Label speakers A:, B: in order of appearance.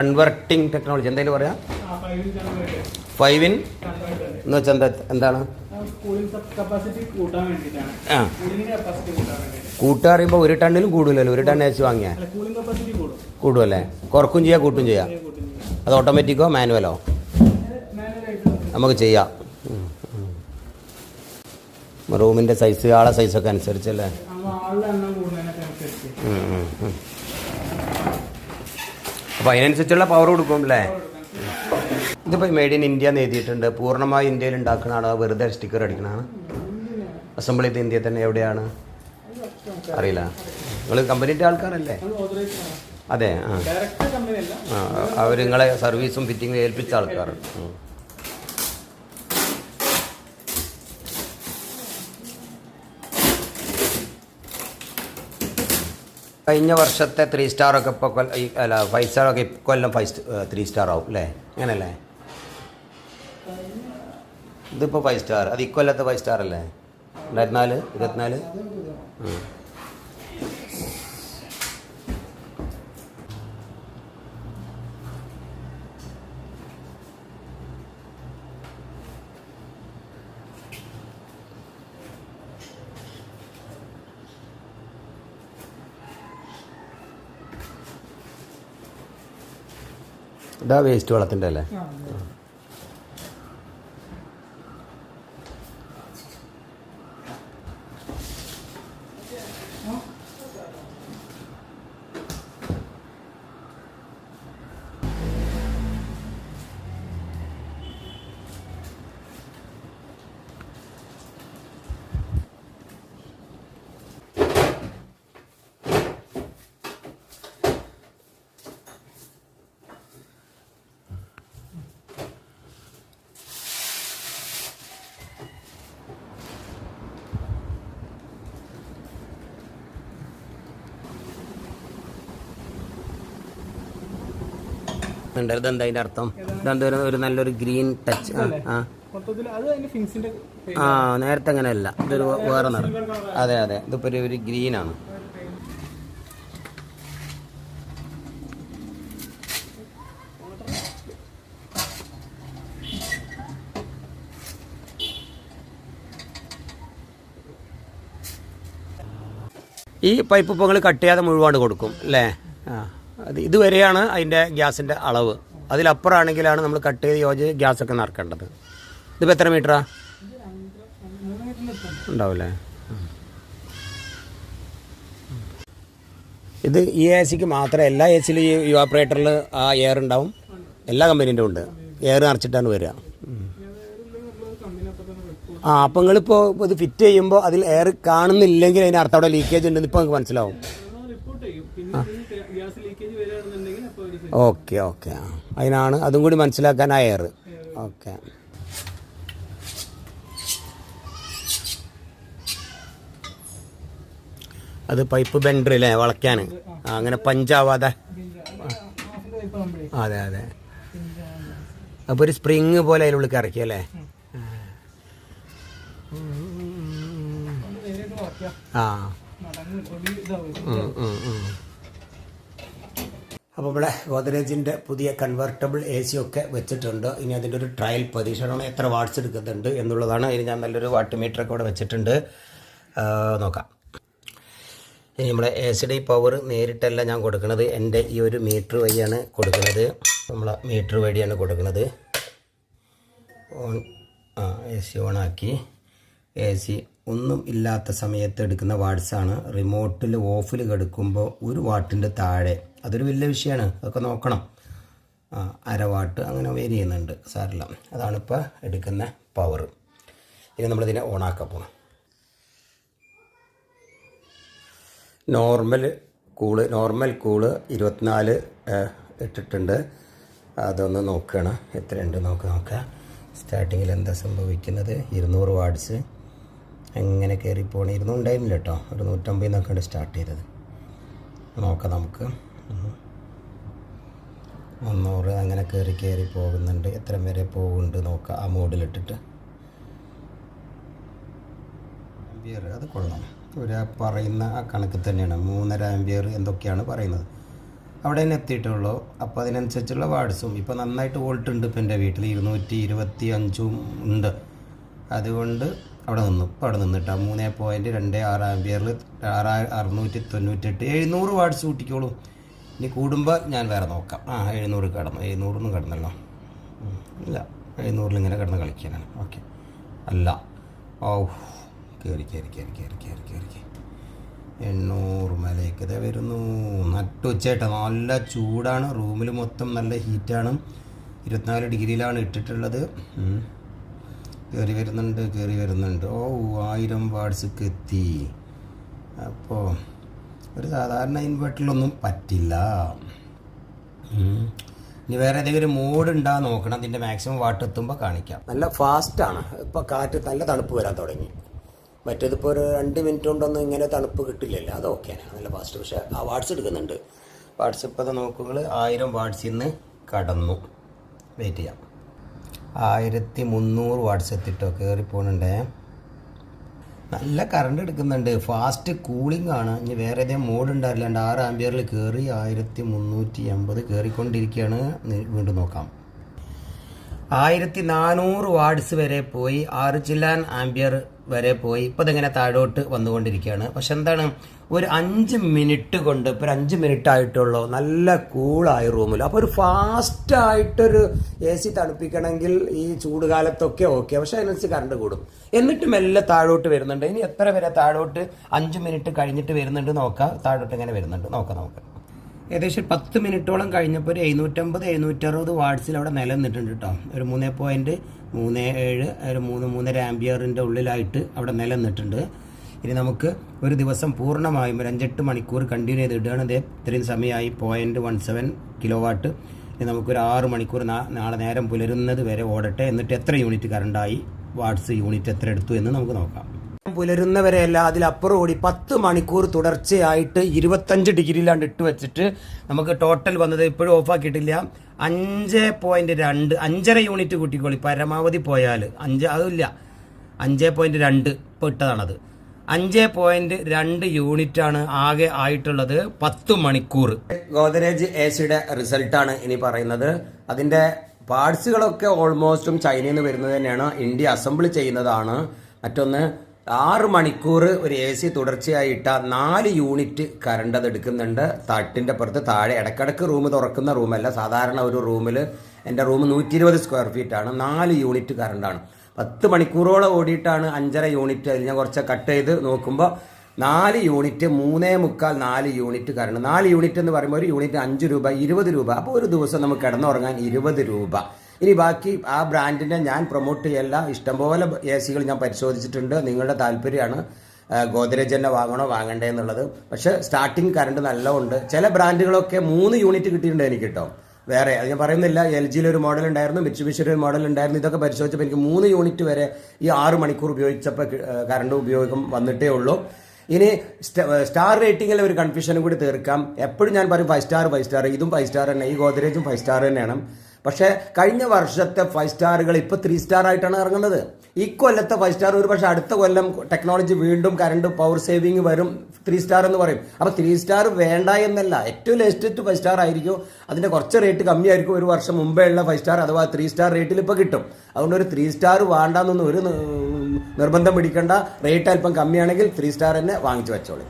A: കൺവെർട്ടിംഗ് technology എന്തായാലും പറയാം. 5 in എന്ന് വെച്ചാൽ എന്താണ് കൂട്ടുക പറയുമ്പോൾ 1 ടണ്ണിലും കൂടുതലല്ലോ. 1 ടൺ വെച്ച് വാങ്ങിയാൽ കൂടുമല്ലേ? കുറക്കും ചെയ്യാം കൂട്ടും ചെയ്യാം. അത് ഓട്ടോമാറ്റിക്കോ മാനുവലോ നമുക്ക് ചെയ്യാം. റൂമിൻ്റെ സൈസ് ആളെ സൈസൊക്കെ അനുസരിച്ചല്ലേ. അപ്പോൾ അതിനനുസരിച്ചുള്ള പവർ കൊടുക്കും അല്ലേ. ഇതിപ്പോൾ മെയ്ഡ് ഇൻ ഇന്ത്യ എന്ന് എഴുതിയിട്ടുണ്ട്. പൂർണ്ണമായി ഇന്ത്യയിൽ ഉണ്ടാക്കുന്നതാണ്, വെറുതെ സ്റ്റിക്കർ അടിക്കണതാണ്. അസംബിൾ ചെയ്ത് ഇന്ത്യയിൽ തന്നെ എവിടെയാണ് അറിയില്ല. നിങ്ങൾ കമ്പനീൻ്റെ ആൾക്കാരല്ലേ? അതെ. അവർ നിങ്ങളെ സർവീസും ഫിറ്റിങ്ങും ഏൽപ്പിച്ച ആൾക്കാർ. കഴിഞ്ഞ വർഷത്തെ 3 സ്റ്റാറൊക്കെ ഇപ്പോൾ അല്ല 5 സ്റ്റാറൊക്കെ ഇക്കൊല്ലം 3 സ്റ്റാർ ആവും അല്ലേ? അങ്ങനല്ലേ? ഇതിപ്പോൾ 5 സ്റ്റാർ, അത് ഇക്കൊല്ലത്തെ 5 സ്റ്റാർ അല്ലേ? 2024. ഇതാ വേസ്റ്റ് വെള്ളത്തിൻ്റെ അല്ലേ? ഇതെന്താ അതിൻ്റെ അർത്ഥം? ഇതെന്താ ഒരു നല്ലൊരു ഗ്രീൻ ടച്ച്. നേരത്തെ അങ്ങനെയല്ല, ഇതൊരു വേറെ നിറം. അതെ അതെ, ഇതിപ്പോൾ ഒരു ഗ്രീനാണ്. ഈ പൈപ്പ് ഇപ്പോൾ നിങ്ങൾ കട്ട് ചെയ്യാതെ മുഴുവൻ കൊടുക്കും അല്ലേ? അത് ഇതുവരെയാണ് അതിൻ്റെ ഗ്യാസിൻ്റെ അളവ്. അതിലപ്പുറമാണെങ്കിലാണ് നമ്മൾ കട്ട് ചെയ്ത് യോജിച്ച് ഗ്യാസൊക്കെ നിറക്കേണ്ടത്. ഇതിപ്പോൾ എത്ര മീറ്ററാ ഉണ്ടാവില്ലേ? ഇത് ഈ എ സിക്ക് മാത്രമേ, എല്ലാ എ സിയിലും ഈ ഇവാപ്പറേറ്ററിൽ ആ എയർ ഉണ്ടാവും. എല്ലാ കമ്പനീൻ്റെ ഉണ്ട്. എയർ നിറച്ചിട്ടാണ് വരിക. അപ്പോൾ നിങ്ങളിപ്പോൾ ഇത് ഫിറ്റ് ചെയ്യുമ്പോൾ അതിൽ എയർ കാണുന്നില്ലെങ്കിൽ അതിന് അർത്ഥം അവിടെ ലീക്കേജ് ഉണ്ടെന്ന് ഇപ്പോൾ നിങ്ങൾക്ക് മനസ്സിലാവും. ഓക്കെ ഓക്കെ, അതിനാണ് അതും കൂടി മനസ്സിലാക്കാൻ ആ എയർ. ഓക്കെ, അത് പൈപ്പ് ബെൻഡർ അല്ലേ വളയ്ക്കാൻ? അങ്ങനെ പഞ്ചാവാതെ. അതെ അതെ, അപ്പോൾ ഒരു സ്പ്രിങ് പോലെ അതിനുള്ളിൽ ഇറക്കി അല്ലേ? ആ, അപ്പോൾ ഇവിടെ ഗോദ്രേജിൻ്റെ പുതിയ കൺവെർട്ടബിൾ എ സി ഒക്കെ വെച്ചിട്ടുണ്ട്. ഇനി അതിൻ്റെ ഒരു ട്രയൽ പരീക്ഷണമാണ്, എത്ര വാട്ട്സ് എടുക്കുന്നുണ്ട് എന്നുള്ളതാണ്. ഇനി ഞാൻ നല്ലൊരു വാട്ട് മീറ്ററൊക്കെ ഇവിടെ വെച്ചിട്ടുണ്ട്, നോക്കാം. ഇനി നമ്മുടെ എ സിയുടെ ഈ പവർ നേരിട്ടല്ല ഞാൻ കൊടുക്കുന്നത്, എൻ്റെ ഈ ഒരു മീറ്റർ വഴിയാണ് കൊടുക്കുന്നത്. നമ്മളെ മീറ്റർ വഴിയാണ് കൊടുക്കുന്നത്. ഓൺ, എ സി ഓണാക്കി. എ സി ഒന്നും ഇല്ലാത്ത സമയത്ത് എടുക്കുന്ന വാട്ട്സാണ്. റിമോട്ടിൽ ഓഫിൽ കിടക്കുമ്പോൾ 1 വാട്ടിൻ്റെ താഴെ, അതൊരു വലിയ വിഷയമാണ്, അതൊക്കെ നോക്കണം. 1/2 വാട്ട് അങ്ങനെ വേരി ചെയ്യുന്നുണ്ട്, സാറില്ല. അതാണിപ്പോൾ എടുക്കുന്ന പവർ. ഇനി നമ്മളിതിനെ ഓണാക്കാൻ പോകണം. നോർമൽ കൂള് 24 ഇട്ടിട്ടുണ്ട്. അതൊന്ന് നോക്കണം എത്രയുണ്ട് നോക്കാം. സ്റ്റാർട്ടിങ്ങിൽ എന്താ സംഭവിക്കുന്നത്? 200 വാട്ട്സ് എങ്ങനെ കയറിപ്പോണേ. 200 ഉണ്ടായിരുന്നില്ല കേട്ടോ, ഒരു 150 എന്നൊക്കെയാണ് സ്റ്റാർട്ട് ചെയ്തത്. നോക്കാം നമുക്ക്. 300 അങ്ങനെ കയറി പോകുന്നുണ്ട്. എത്ര വരെ പോകുന്നുണ്ട് നോക്കാം ആ മോഡിലിട്ടിട്ട്. ആംബിയർ അത് കൊള്ളാം, ഒരു പറയുന്ന ആ കണക്ക് തന്നെയാണ്. 3.5 ആംബിയർ എന്തൊക്കെയാണ് പറയുന്നത്. അവിടെ തന്നെ എത്തിയിട്ടുള്ളൂ. അപ്പോൾ അതിനനുസരിച്ചുള്ള വാട്സും ഇപ്പോൾ നന്നായിട്ട് വോൾട്ട് ഉണ്ട്. ഇപ്പോൾ എൻ്റെ വീട്ടിൽ 225 ഉണ്ട്. അതുകൊണ്ട് അവിടെ നിന്നു. ഇപ്പോൾ അവിടെ നിന്നിട്ടാ 3.26 ആംപിയറിൽ 698 700 വാട്സ് കൂട്ടിക്കോളൂ. ഇനി കൂടുമ്പോൾ ഞാൻ വേറെ നോക്കാം. 700 കടന്നു. 700 കടന്നല്ലോ. ഇല്ല, 700 ഇങ്ങനെ കിടന്ന് കളിക്കാനാണ്. ഓക്കെ, അല്ല. ഓ, കയറി 800 മേലേക്ക് ഇതേ വരുന്നു. നട്ടുച്ചേട്ടാ, നല്ല ചൂടാണ്. റൂമിൽ മൊത്തം നല്ല ഹീറ്റാണ്. 24 ഡിഗ്രിയിലാണ് ഇട്ടിട്ടുള്ളത്. കയറി വരുന്നുണ്ട്. ഓ, 1000 വാട്ട്സ്ക്ക് എത്തി. അപ്പോൾ ഒരു സാധാരണ ഇൻവെർട്ടറിലൊന്നും പറ്റില്ല. ഇനി വേറെ ഏതെങ്കിലും മോഡ് ഉണ്ടാ നോക്കണം. അതിൻ്റെ മാക്സിമം വാട്ട് എത്തുമ്പോൾ കാണിക്കാം. നല്ല ഫാസ്റ്റാണ്. ഇപ്പോൾ കാറ്റ് നല്ല തണുപ്പ് വരാൻ തുടങ്ങി. മറ്റേതിപ്പോൾ ഒരു 2 മിനിറ്റ് കൊണ്ടൊന്നും ഇങ്ങനെ തണുപ്പ് കിട്ടില്ലല്ലോ. അത് ഓക്കെയാണ്, നല്ല ഫാസ്റ്റ്. പക്ഷേ ആ വാട്ട്സ് എടുക്കുന്നുണ്ട്. വാട്ട്സ് ഇപ്പോൾ അത് നോക്കുമ്പോൾ 1000 വാട്ട്സിൽ നിന്ന് കടന്നു. വെയിറ്റ് ചെയ്യാം. 1300 വാട്ട്സ് എത്തിട്ടോ. കയറി പോകുന്നുണ്ടേ. നല്ല കറണ്ട് എടുക്കുന്നുണ്ട്. ഫാസ്റ്റ് കൂളിംഗ് ആണ്. ഇനി വേറെ ഏതെങ്കിലും മോഡ് ഉണ്ടാവില്ലാണ്ട് 6 ആംപിയറിൽ കയറി 1380 കയറിക്കൊണ്ടിരിക്കുകയാണ്. വീണ്ടും നോക്കാം. 1400 വാട്ട്സ് വരെ പോയി. 6 ചില്ലാൻ ആംപിയർ വരെ പോയി. ഇപ്പോൾ ഇതിങ്ങനെ താഴോട്ട് വന്നുകൊണ്ടിരിക്കുകയാണ്. പക്ഷെ എന്താണ്, ഒരു 5 മിനിറ്റ് കൊണ്ട്, ഇപ്പോൾ ഒരു 5 മിനിറ്റ് ആയിട്ടുള്ളൂ, നല്ല കൂളായി റൂമിൽ. അപ്പോൾ ഒരു ഫാസ്റ്റായിട്ടൊരു AC തണുപ്പിക്കണമെങ്കിൽ ഈ ചൂടുകാലത്തൊക്കെ ഓക്കെ. പക്ഷെ അതിനനുസരിച്ച് കറണ്ട് കൂടും. എന്നിട്ട് മെല്ലെ താഴോട്ട് വരുന്നുണ്ട്. ഇനി എത്ര വരെ താഴോട്ട് 5 മിനിറ്റ് കഴിഞ്ഞിട്ട് വരുന്നുണ്ട് നോക്കാം. താഴോട്ട് ഇങ്ങനെ വരുന്നുണ്ട്. നോക്കാം. ഏകദേശം 10 മിനിറ്റോളം കഴിഞ്ഞപ്പോൾ ഒരു 750-760 വാട്ട്സിൽ അവിടെ നിലനിന്നിട്ടുണ്ട് കേട്ടോ. ഒരു 3.37 ഒരു 3-3.5 ആംപിയറിൻ്റെ ഉള്ളിലായിട്ട് അവിടെ നിലനിന്നിട്ടുണ്ട്. ഇനി നമുക്ക് ഒരു ദിവസം പൂർണ്ണമായും ഒരു 5-8 മണിക്കൂർ കണ്ടിന്യൂ ചെയ്ത് ഇടുകയാണ്. ഇതേ ഇത്രയും സമയമായി 0.17 കിലോ വാട്ട്. ഇനി നമുക്കൊരു 6 മണിക്കൂർ നാളെ നേരം പുലരുന്നത് വരെ ഓടട്ടെ. എന്നിട്ട് എത്ര യൂണിറ്റ് കറണ്ടായി, വാട്ട്സ് യൂണിറ്റ് എത്ര എടുത്തു എന്ന് നമുക്ക് നോക്കാം. പുലരുന്നവരെയല്ല, അതിലപ്പുറം കൂടി 10 മണിക്കൂർ തുടർച്ചയായിട്ട് 25 ഡിഗ്രിയിലാണ്ട് ഇട്ട് വെച്ചിട്ട് നമുക്ക് ടോട്ടൽ വന്നത് ഇപ്പോഴും ഓഫാക്കിയിട്ടില്ല 5.2 5.5 യൂണിറ്റ് കൂട്ടിക്കോളി. പരമാവധി പോയാൽ 5 അതില്ല 5.2 ഇപ്പോൾ ഇട്ടതാണത്. 5.2 യൂണിറ്റാണ് ആകെ ആയിട്ടുള്ളത് 10 മണിക്കൂർ. ഗോദ്രേജ് AC-യുടെ റിസൾട്ടാണ് ഇനി പറയുന്നത്. അതിൻ്റെ പാർട്സുകളൊക്കെ ഓൾമോസ്റ്റും ചൈനയിൽ നിന്ന് വരുന്നത് തന്നെയാണ്. ഇന്ത്യ അസംബിൾ ചെയ്യുന്നതാണ്. മറ്റൊന്ന് 6 മണിക്കൂർ ഒരു AC തുടർച്ചയായിട്ട 4 യൂണിറ്റ് കറണ്ട് അത് എടുക്കുന്നുണ്ട്. തട്ടിൻ്റെ പുറത്ത് താഴെ ഇടക്കിടക്ക് റൂം തുറക്കുന്ന റൂമല്ല. സാധാരണ ഒരു റൂമിൽ, എൻ്റെ റൂം 120 സ്ക്വയർ ഫീറ്റാണ്. 4 യൂണിറ്റ് കറണ്ടാണ്. 10 മണിക്കൂറോളം ഓടിയിട്ടാണ് 5.5 യൂണിറ്റ്. അതിൽ ഞാൻ കുറച്ച് കട്ട് ചെയ്ത് നോക്കുമ്പോൾ 4 യൂണിറ്റ് 3.25 യൂണിറ്റ് കറണ്ട്. 4 യൂണിറ്റ് എന്ന് പറയുമ്പോൾ ഒരു യൂണിറ്റ് 5 രൂപ 20 രൂപ. അപ്പോൾ ഒരു ദിവസം നമുക്ക് കിടന്നുറങ്ങാൻ 20 രൂപ. ഇനി ബാക്കി ആ ബ്രാൻഡിനെ ഞാൻ പ്രൊമോട്ട് ചെയ്യല്ല. ഇഷ്ടംപോലെ AC-കൾ ഞാൻ പരിശോധിച്ചിട്ടുണ്ട്. നിങ്ങളുടെ താല്പര്യമാണ് ഗോദ്രേജ് തന്നെ വാങ്ങണോ വാങ്ങണ്ടേ എന്നുള്ളത്. പക്ഷേ സ്റ്റാർട്ടിങ് കറണ്ട് നല്ല ഉണ്ട്. ചില ബ്രാൻഡുകളൊക്കെ 3 യൂണിറ്റ് കിട്ടിയിട്ടുണ്ട് എനിക്ക് കേട്ടോ. വേറെ അത് ഞാൻ പറയുന്നില്ല. LG-യിൽ ഒരു മോഡൽ ഉണ്ടായിരുന്നു, മിറ്റ്സുബിഷിയുടെ ഒരു മോഡൽ ഉണ്ടായിരുന്നു. ഇതൊക്കെ പരിശോധിച്ചപ്പോൾ എനിക്ക് 3 യൂണിറ്റ് വരെ ഈ 6 മണിക്കൂർ ഉപയോഗിച്ചപ്പോൾ കറണ്ട് ഉപയോഗം വന്നിട്ടേ ഉള്ളൂ. ഇനി സ്റ്റാർ റേറ്റിംഗിൽ ഒരു കൺഫ്യൂഷനും കൂടി തീർക്കാം. എപ്പോഴും ഞാൻ പറയും 5 സ്റ്റാർ. ഇതും 5 സ്റ്റാർ തന്നെ. ഈ ഗോദ്രേജും 5 സ്റ്റാർ തന്നെയാണ്. പക്ഷേ കഴിഞ്ഞ വർഷത്തെ 5 സ്റ്റാറുകൾ ഇപ്പോൾ 3 സ്റ്റാർ ആയിട്ടാണ് ഇറങ്ങുന്നത്. ഈ കൊല്ലത്തെ 5 സ്റ്റാർ ഒരു പക്ഷേ അടുത്ത കൊല്ലം ടെക്നോളജി വീണ്ടും കറണ്ട് പവർ സേവിങ് വരും, 3 സ്റ്റാർ എന്ന് പറയും. അപ്പോൾ 3 സ്റ്റാർ വേണ്ട എന്നല്ല, ഏറ്റവും ലേറ്റസ്റ്റ് 5 സ്റ്റാർ ആയിരിക്കും. അതിൻ്റെ കുറച്ച് റേറ്റ് കമ്മിയായിരിക്കും. ഒരു വർഷം മുമ്പേ ഉള്ള 5 സ്റ്റാർ അഥവാ 3 സ്റ്റാർ റേറ്റിൽ ഇപ്പോൾ കിട്ടും. അതുകൊണ്ട് ഒരു 3 സ്റ്റാർ വേണ്ടാന്നൊന്നും ഒരു നിർബന്ധം പിടിക്കേണ്ട. റേറ്റ് അല്പം കമ്മിയാണെങ്കിൽ 3 സ്റ്റാർ തന്നെ വാങ്ങിച്ചു വെച്ചോളൂ.